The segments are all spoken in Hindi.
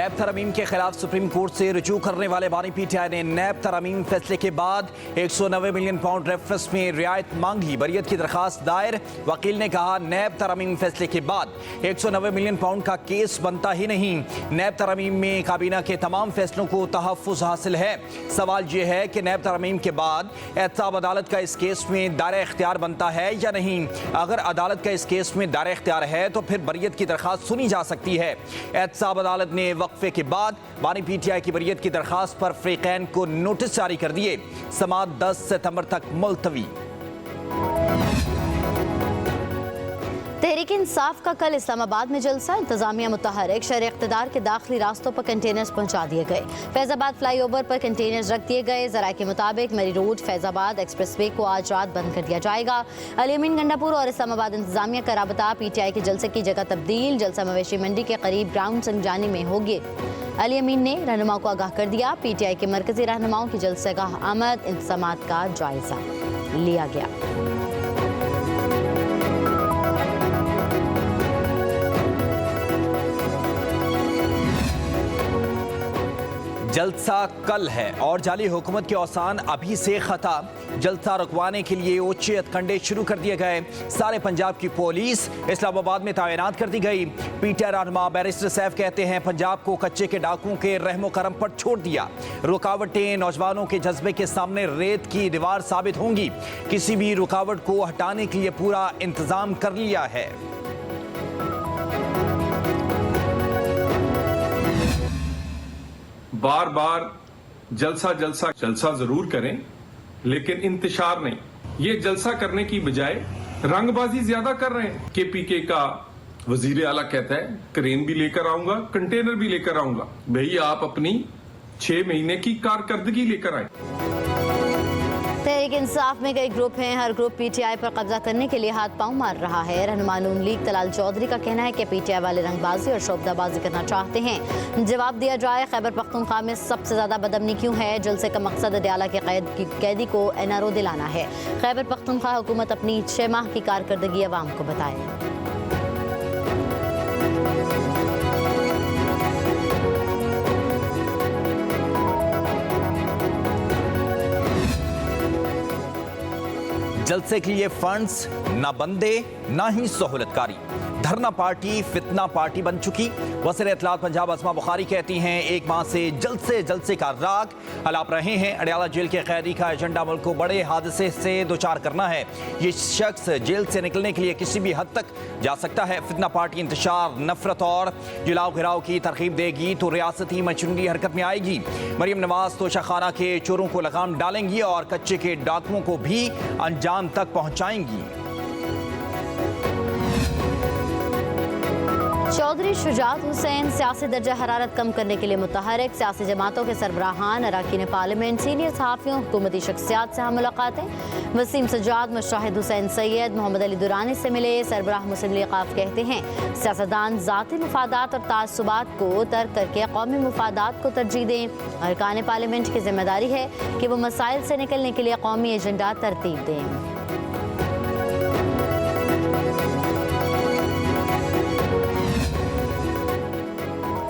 नैब तरमीम के खिलाफ सुप्रीम कोर्ट से रुजू करने वाले बानी पीटीआई ने नैब तरमीम फैसले के बाद 190 मिलियन पाउंड रेफरेंस में रियायत मांगी। बरियत की दरखास्त दायर। वकील ने कहा नैब तरमीम फैसले के बाद 190 मिलियन पाउंड का केस बनता ही नहीं। नैब तरमीम में काबीना के तमाम फैसलों को तहफ़्फ़ुज़ हासिल है। सवाल यह है कि नैब तरमीम के बाद एहतसाब अदालत का इस केस में दायरा इख्तियार बनता है या नहीं। अगर अदालत का इस केस में दायरा इख्तियार है तो फिर बरियत की दरखास्त सुनी जा सकती है। एहतसाब अदालत ने वक्फे के बाद बानी पीटीआई की बरियत की दरखास्त पर फ्रीकैन को नोटिस जारी कर दिए। समाअत 10 सितंबर तक मुलतवी। तहरीक इंसाफ का कल इस्लामाबाद में जलसा। इंतजामिया मुतहरिक शहर इक़्तिदार के दाखिली रास्तों पर कंटेनर्स पहुंचा दिए गए। फैजाबाद फ्लाईओवर पर कंटेनर्स रख दिए गए। ज़राए के मुताबिक मरी रोड फैजाबाद एक्सप्रेस वे को आज रात बंद कर दिया जाएगा। अली अमीन गंडापुर और इस्लामाबाद इंतजामिया का राबता पीटीआई के जलसे की जगह तब्दील। जलसा मवेशी मंडी के करीब ग्राउंड संजानी में होगी। अली अमीन ने रहनुमाओं को आगाह कर दिया। पीटीआई के मरकजी रहनुमाओं की जलसेगाह आमद इंतजामात का जायजा लिया गया। जलसा कल है और जाली हुकूमत के औसान अभी से खता। जलसा रुकवाने के लिए ऊंचे हथकंडे शुरू कर दिए गए। सारे पंजाब की पुलिस इस्लामाबाद में तैनात कर दी गई। पीटीआई रहनुमा बैरिस्टर सैफ कहते हैं पंजाब को कच्चे के डाकुओं के रहमो करम पर छोड़ दिया। रुकावटें नौजवानों के जज्बे के सामने रेत की दीवार साबित होंगी। किसी भी रुकावट को हटाने के लिए पूरा इंतजाम कर लिया है। बार बार जलसा जलसा जलसा जरूर करें लेकिन इंतशार नहीं। ये जलसा करने की बजाय रंगबाजी ज्यादा कर रहे हैं। केपीके का वजीर आला कहता है क्रेन भी लेकर आऊंगा, कंटेनर भी लेकर आऊंगा। भाई आप अपनी 6 महीने की कारकर्दगी लेकर आए। तहरीक इंसाफ में कई ग्रुप हैं। हर ग्रुप पीटीआई पर कब्जा करने के लिए हाथ पांव मार रहा है। रहनुमा नून लीग तलाल चौधरी का कहना है कि पीटीआई वाले रंगबाजी और शोबदाबाजी करना चाहते हैं। जवाब दिया जाए खैबर पख्तूनख्वा में सबसे ज्यादा बदअमनी क्यों है। जलसे का मकसद अदयाला के कैदी को एनआरओ दिलाना है। खैबर पख्तूनख्वा हुकूमत अपनी 6 माह की कारकर्दगी अवाम को बताए। जलसे के लिए फंड्स ना बंदे ना ही सहूलतकारी। धरना पार्टी फितना पार्टी बन चुकी। वज़ीर इत्तलात पंजाब अस्मा बुखारी कहती हैं 1 माह से जलसे का राग अलाप रहे हैं। अडयाला जेल के कैदी का एजेंडा मुल्क को बड़े हादसे से दोचार करना है। ये शख्स जेल से निकलने के लिए किसी भी हद तक जा सकता है। फितना पार्टी इंतशार नफरत और जलाओ घिराव की तरकीब देगी तो रियासती मशरूरी हरकत में आएगी। मरियम नवाज तोशाखाना के चोरों को लगाम डालेंगी और कच्चे के डाकुओं को भी अंजाम तक पहुंचाएंगी। चौधरी शुजात हुसैन सियासी दर्जा हरारत कम करने के लिए मुतहरिक। सियासी जमातों के सरबराहान, अरकान पार्लियामेंट, सीनियर सहाफ़ियों, हुकूमती शख्सियात से हम मुलाकातें। वसीम सज्जाद, मुशाहिद हुसैन सैयद, मोहम्मद अली दुरानी से मिले। सरबराह मुस्लिम लीग क़ाफ कहते हैं सियासतदान ज़ाती मुफादात और तासुबात को तर्क करके कौमी मुफादात को तरजीह दें। अरकान पार्लियामेंट की जिम्मेदारी है कि वो मसाइल से निकलने के लिए कौमी एजेंडा तरतीब दें।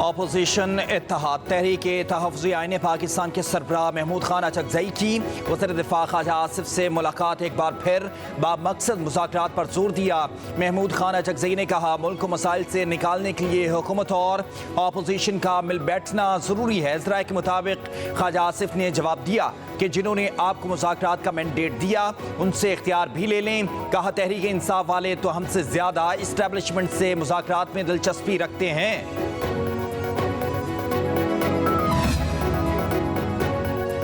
अपोजिशन इत्तेहाद तहरीक तहफ़्फ़ुज़ी आईन पाकिस्तान के सरबराह महमूद खान अचकज़ई की वज़ीर दिफ़ा ख्वाजा आसिफ से मुलाकात। एक बार फिर बामकसद मुज़ाकरात पर जोर दिया। महमूद खान अचकज़ई ने कहा मुल्क को मसाइल से निकालने के लिए हुकूमत और अपोजिशन का मिल बैठना ज़रूरी है। ज़राए के मुताबिक ख्वाजा आसिफ ने जवाब दिया कि जिन्होंने आपको मुज़ाकरात का मैंडेट दिया उनसे इख्तियार भी ले लें। कहा तहरीक इंसाफ वाले तो हमसे ज़्यादा इस्टेब्लिशमेंट से मुज़ाकरात में दिलचस्पी रखते हैं।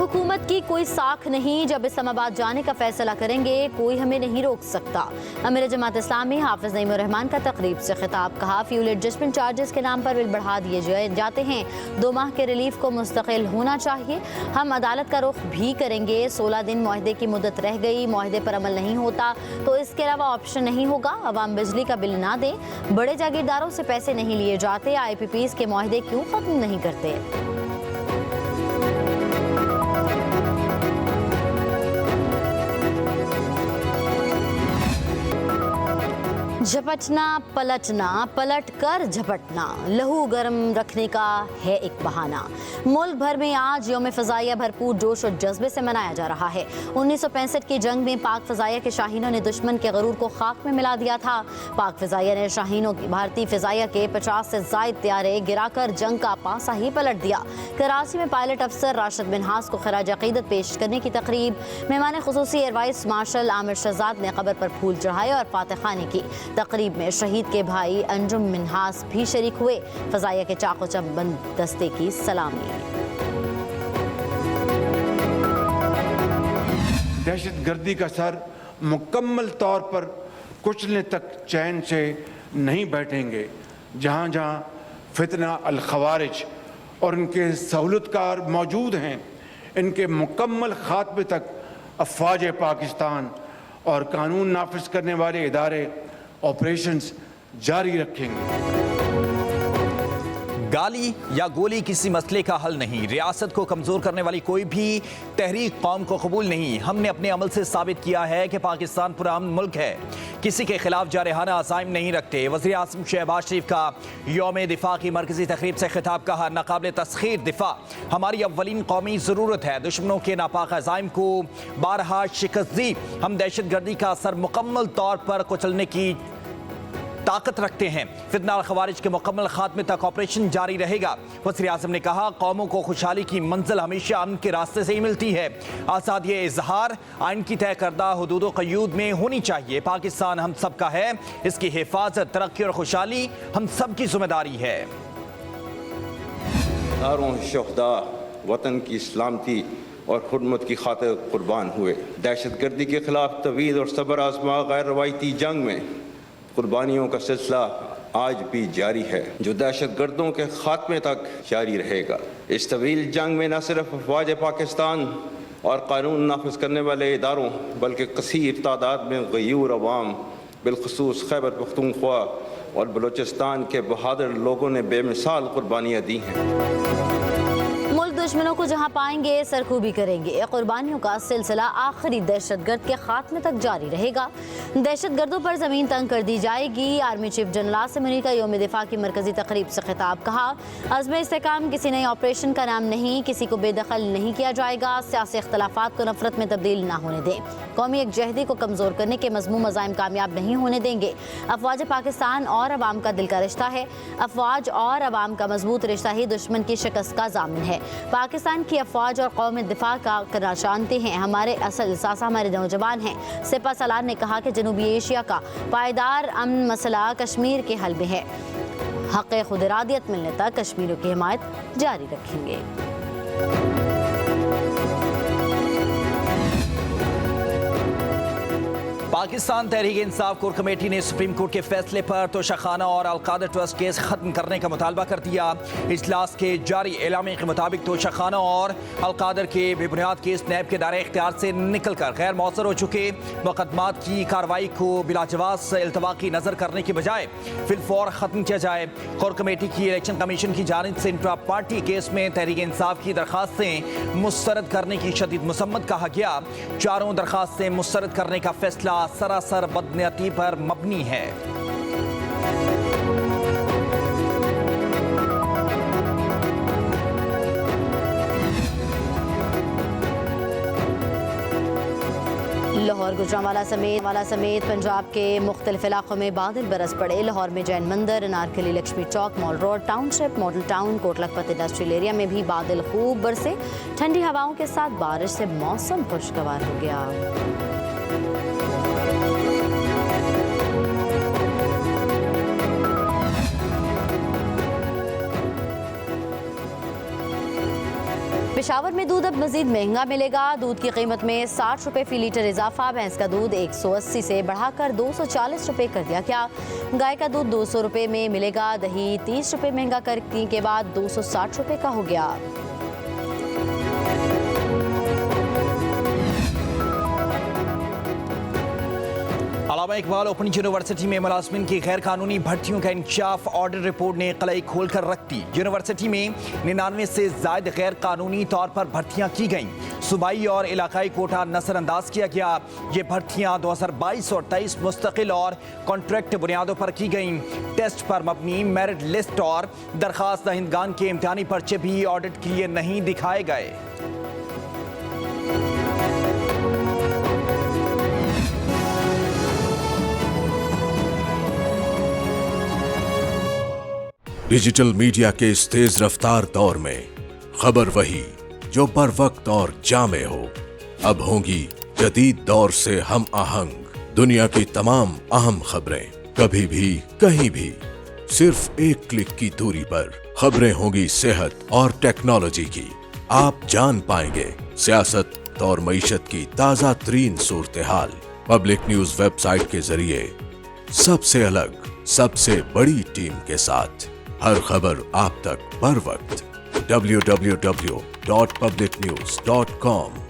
हुकूमत की कोई साख नहीं। जब इस्लामाबाद जाने का फैसला करेंगे कोई हमें नहीं रोक सकता। अमीर जमात इस्लामी हाफिज नईम रहमान का तकरीब से खिताब। कहा फ्यूल एडजस्टमेंट चार्जेस के नाम पर बिल बढ़ा दिए जाते हैं। 2 माह के रिलीफ को मुस्तकिल होना चाहिए। हम अदालत का रुख भी करेंगे। 16 दिन मुआहदे की मुद्दत रह गई। मुआहदे पर अमल नहीं होता तो इसके अलावा ऑप्शन नहीं होगा। अवाम बिजली का बिल ना दें। बड़े जागीरदारों से पैसे नहीं लिए जाते। IPPs के मुआहदे क्यों खत्म नहीं करते। झपटना पलटना, पलट कर झपटना, लहू गर्म रखने का है एक बहाना। मुल्क भर में आज यौम फ़ज़ाइया भरपूर जोश और जज्बे से मनाया जा रहा है। 1965 की जंग में पाक फ़ज़ाइया के शाहीनों ने दुश्मन के गरूर को खाक में मिला दिया था। पाक फ़ज़ाइया ने शाहीनों की भारतीय फ़ज़ाइया के 50 से ज़ायद तैयारे गिराकर जंग का पासा ही पलट दिया। कराची में पायलट अफसर राशिद मिन्हास को खराज अक़ीदत पेश करने की तकरीब, मेहमान खुसूसी air vice marshal Amir Shahzad ने कब्र पर फूल चढ़ाए और फातह खानी की। तकरीब में शहीद के भाई अंजुम मिन्हास भी शरीक हुए। फ़ज़ाइया के चाको चबंद दस्ते की सलामी। दहशतगर्दी का सर मुकम्मल तौर पर कुचलने तक चैन से नहीं बैठेंगे। जहाँ जहाँ फितना अल खवारिज और इनके सहूलतकार मौजूद हैं, इनके मुकम्मल खात्मे तक अफ़वाज पाकिस्तान और कानून नाफिज करने वाले इदारे ऑपरेशंस जारी रखेंगे। गाली या गोली किसी मसले का हल नहीं। रियासत को कमज़ोर करने वाली कोई भी तहरीक कौम को कबूल नहीं। हमने अपने अमल से साबित किया है कि पाकिस्तान पुरअमन मुल्क है, किसी के खिलाफ जारहाना अज़ाइम नहीं रखते। वज़ीर आज़म शहबाज शरीफ का यौम दिफा की मरकज़ी तकरीब से खिताब, कहा नाकाबिल तस्खीर दिफा हमारी अव्वलीन कौमी ज़रूरत है। दुश्मनों के नापाक अज़ाइम को बारहा शिकस्त दी। हम दहशतगर्दी का असर मुकम्मल तौर पर कुचलने की ताकत रखते हैं। फितना और खवारिज के मुकम्मल खात्मे तक ऑपरेशन जारी रहेगा। वज़ीर आज़म ने कहा कौमों को खुशहाली की मंजिल हमेशा अमन के रास्ते से ही मिलती है। आज़ादी इजहार आइन की तय करदा हुदूद व क़यूद में होनी चाहिए। पाकिस्तान हम सब का है, इसकी हिफाजत, तरक्की और खुशहाली हम सब की जिम्मेदारी है। हज़ारों शुहदा वतन की सलामती और खुदमत की खातिर कुर्बान हुए। दहशतगर्दी के खिलाफ तवील और सब्र आज़मा गैर रवायती जंग में कुर्बानियों का सिलसिला आज भी जारी है, जो दहशतगर्दों के खात्मे तक जारी रहेगा। इस तवील जंग में न सिर्फ अफ़वाज पाकिस्तान और कानून नाफिज करने वाले इदारों, बल्कि कसीर तादाद में गयूर अवाम, बिलखसूस खैबर पख्तूनख्वा और बलूचिस्तान के बहादुर लोगों ने बेमिसाल कुर्बानियाँ दी हैं। मुल्क दुश्मनों को जहां पाएंगे सरखूबी करेंगे। कुर्बानियों का सिलसिला आखिरी दहशतगर्द के खात्मे तक जारी रहेगा। दहशतगर्दों पर जमीन तंग कर दी जाएगी। Army chief general Asim Munir का यौम दिफा की मरकजी तकरीब से खिताब, कहा अज़्म इस्तेकाम किसी नए ऑपरेशन का नाम नहीं, किसी को बेदखल नहीं किया जाएगा। सियासी इख्तलाफात को नफरत में तब्दील ना होने दें। कौमी यकजहती को कमज़ोर करने के मज़मूम अज़ाइम कामयाब नहीं होने देंगे। अफ़वाज पाकिस्तान और अवाम का दिल का रिश्ता है। अफ़वाज और अवाम का मजबूत रिश्ता ही दुश्मन की शिकस्त का ज़ामिन है। पाकिस्तान की अफ़वाज और कौम दिफा का करना जानते हैं। हमारे असल एहसास हमारे नौजवान हैं। सिपा सलार ने कहा कि जनूबी एशिया का पायदार अमन मसला कश्मीर के हल में है। हक़ खुद इरादियत मिलने तक कश्मीरियों की हिमायत जारी रखेंगे। पाकिस्तान तहरीक इंसाफ कोर कमेटी ने सुप्रीम कोर्ट के फैसले पर तोशाखाना और अलकादर ट्रस्ट केस खत्म करने का मुतालबा कर दिया। इजलास के जारी एलामे के मुताबिक तोशाखाना और अलकादर के बेबुनियाद केस नैब के दायरे इख्तियार से निकल कर गैर मौसर हो चुके मुकदमात की कार्रवाई को बिलाजवाज इल्तवा की नज़र करने के बजाय फिलफौर खत्म किया जाए। कोर कमेटी की इलेक्शन कमीशन की जानिब से इंट्रा पार्टी केस में तहरीक इंसाफ की दरखास्तें मुस्तरद करने की शदीद मुसम्मत कहा गया। चारों दरखास्तें मुस्तरद करने का फैसला सरासर बदनीयती पर मबनी है। लाहौर गुजरांवाला समेत पंजाब के मुख्तलिफ इलाकों में बादल बरस पड़े। लाहौर में जैन मंदिर, Anarkali, Lakshmi Chowk, mall road, township, model town, Kot Lakhpat industrial area में भी बादल खूब बरसे। ठंडी हवाओं के साथ बारिश से मौसम खुशगवार हो गया। पेशावर में दूध अब मजीद महंगा मिलेगा। दूध की कीमत में 60 रुपए फी लीटर इजाफा। भैंस का दूध 180 से बढ़ाकर 240 रुपए कर दिया गया। गाय का दूध 200 रुपए में मिलेगा। दही 30 रुपए महंगा करने के बाद 260 रुपए का हो गया। अल्लामा इकबाल ओपन यूनिवर्सिटी में मुलाजमिन की गैर कानूनी भर्तियों का इंकशाफ ऑडिट रिपोर्ट ने कलई खोल कर रख दी। यूनिवर्सिटी में 99 से ज्यादा गैर कानूनी तौर पर भर्तियां की गईं। सूबाई और इलाकाई कोटा नजरअंदाज किया गया। ये भर्तियां 2022 और 23 मुस्तकिल और कॉन्ट्रैक्ट बुनियादों पर की गईं। टेस्ट पर मबनी मेरिट लिस्ट और दरखास्त दहिंदगान के इम्तिहानी पर्चे भी ऑडिट के लिए नहीं दिखाए गए। डिजिटल मीडिया के इस तेज रफ्तार दौर में खबर वही जो बर वक्त और जामे हो। अब होंगी जदीद दौर से हम आहंग दुनिया की तमाम अहम खबरें, कभी भी कहीं भी, सिर्फ एक क्लिक की दूरी पर। खबरें होंगी सेहत और टेक्नोलॉजी की। आप जान पाएंगे सियासत और मईशत की ताजा तरीन सूरत हाल। पब्लिक न्यूज वेबसाइट के जरिए सबसे अलग, सबसे बड़ी टीम के साथ हर खबर आप तक बर वक्त। www.publicnews.com